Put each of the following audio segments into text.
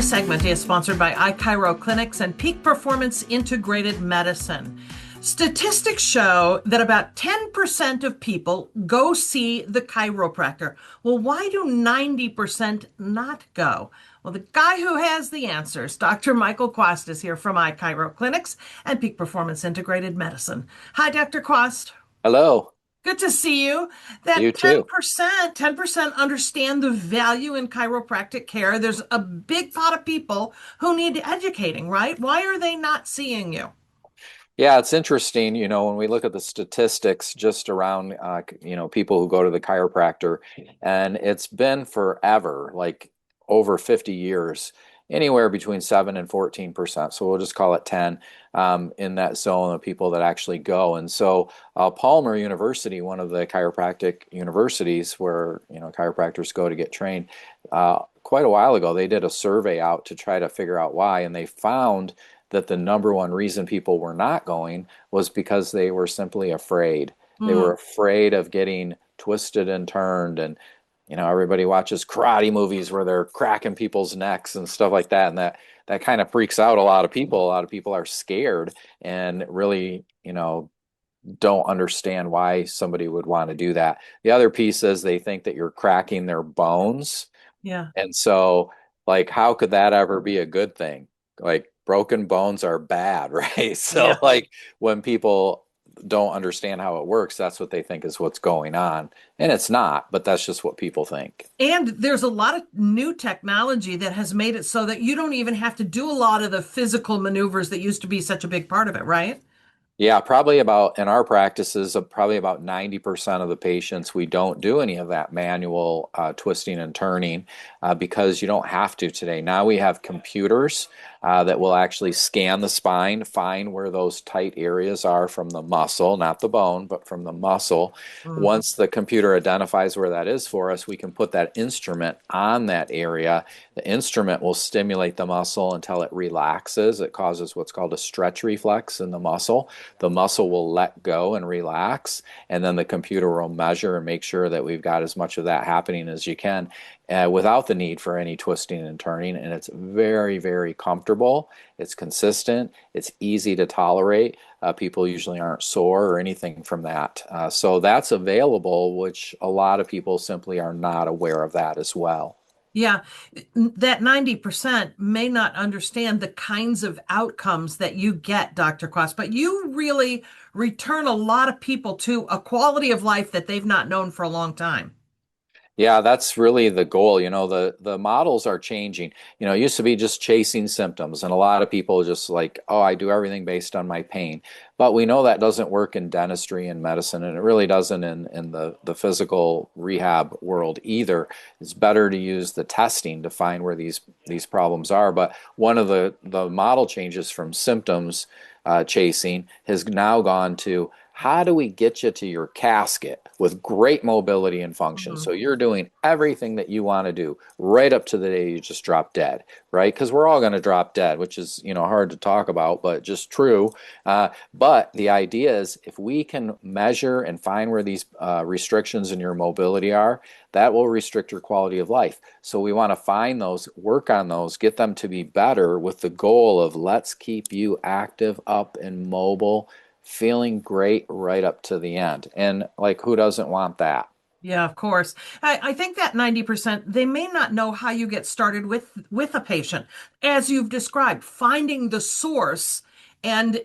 This segment is sponsored by iChiro Clinics and Peak Performance Integrated Medicine. Statistics show that about 10% of people go see the chiropractor. Well, why do 90% not go? Well, the guy who has the answers, Dr. Michael Quast, is here from iChiro Clinics and Peak Performance Integrated Medicine. Hi, Dr. Quast. Hello. Good to see you. You That too. 10% understand the value in chiropractic care. There's a big pot of people who need educating, right? Why are they not seeing you? Yeah, it's interesting, when we look at the statistics just around, people who go to the chiropractor, and it's been forever, like over 50 years, anywhere between 7 and 14%. So we'll just call it 10 in that zone of people that actually go. And so Palmer University, one of the chiropractic universities where, chiropractors go to get trained, quite a while ago, they did a survey out to try to figure out why, and they found that the number one reason people were not going was because they were simply afraid. They Hmm. were afraid of getting twisted and turned. And, everybody watches karate movies where they're cracking people's necks and stuff like that. And that kind of freaks out a lot of people. A lot of people are scared and really, don't understand why somebody would want to do that. The other piece is they think that you're cracking their bones. Yeah. And so, like, how could that ever be a good thing? Like, broken bones are bad, right? So, Yeah. like, when people don't understand how it works, that's what they think is what's going on. And it's not, but that's just what people think. And there's a lot of new technology that has made it so that you don't even have to do a lot of the physical maneuvers that used to be such a big part of it, right? Yeah, probably about in our practices, probably about 90% of the patients, we don't do any of that manual twisting and turning because you don't have to today. Now we have computers that will actually scan the spine, find where those tight areas are from the muscle, not the bone, but from the muscle. Mm. Once the computer identifies where that is for us, we can put that instrument on that area. The instrument will stimulate the muscle until it relaxes. It causes what's called a stretch reflex in the muscle. The muscle will let go and relax, and then the computer will measure and make sure that we've got as much of that happening as you can without the need for any twisting and turning. And it's very, very comfortable. It's consistent. It's easy to tolerate. People usually aren't sore or anything from that. So that's available, which a lot of people simply are not aware of that as well. Yeah, that 90% may not understand the kinds of outcomes that you get, Dr. Quast, but you really return a lot of people to a quality of life that they've not known for a long time. Yeah, that's really the goal. The models are changing. It used to be just chasing symptoms, and a lot of people just like, oh, I do everything based on my pain. But we know that doesn't work in dentistry and medicine, and it really doesn't in the physical rehab world either. It's better to use the testing to find where these problems are. But one of the model changes from symptoms chasing has now gone to how do we get you to your casket with great mobility and function? Mhm. So you're doing everything that you want to do right up to the day you just drop dead, right? Because we're all going to drop dead, which is, hard to talk about, but just true. But the idea is if we can measure and find where these restrictions in your mobility are, that will restrict your quality of life. So we want to find those, work on those, get them to be better with the goal of let's keep you active, up and mobile, feeling great right up to the end. And like, who doesn't want that? Yeah, of course. I think that 90%, they may not know how you get started with a patient. As you've described, finding the source and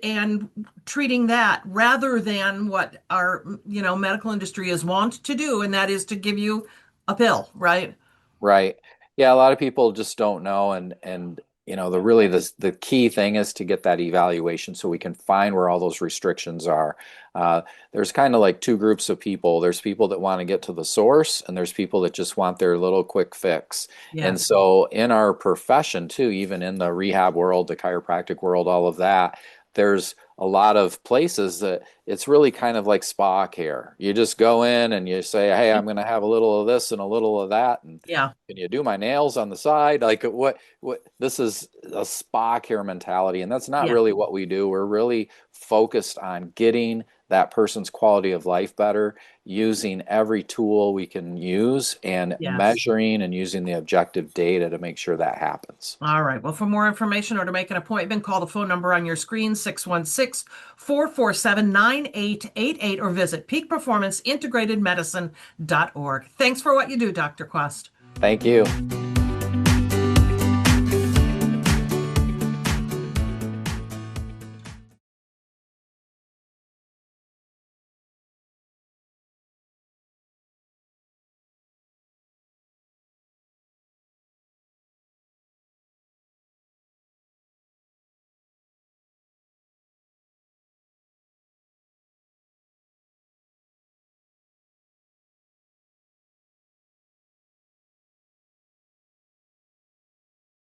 treating that rather than what our, medical industry is wont to do, and that is to give you a pill, right? Right. Yeah, a lot of people just don't know and the key thing is to get that evaluation so we can find where all those restrictions are. There's kind of like two groups of people. There's people that want to get to the source and there's people that just want their little quick fix. And Yes. so in our profession too, even in the rehab world, the chiropractic world, all of that, there's a lot of places that it's really kind of like spa care. You just go in and you say, "Hey, I'm going to have a little of this and a little of that, and Yeah. can you do my nails on the side?" Like what this is a spa care mentality, and that's not Yeah. really what we do. We're really focused on getting that person's quality of life better using every tool we can use and Yes. measuring and using the objective data to make sure that happens. All right. Well, for more information or to make an appointment, call the phone number on your screen, 616-447-9888, or visit peakperformanceintegratedmedicine.org. Thanks for what you do, Dr. Quast. Thank you.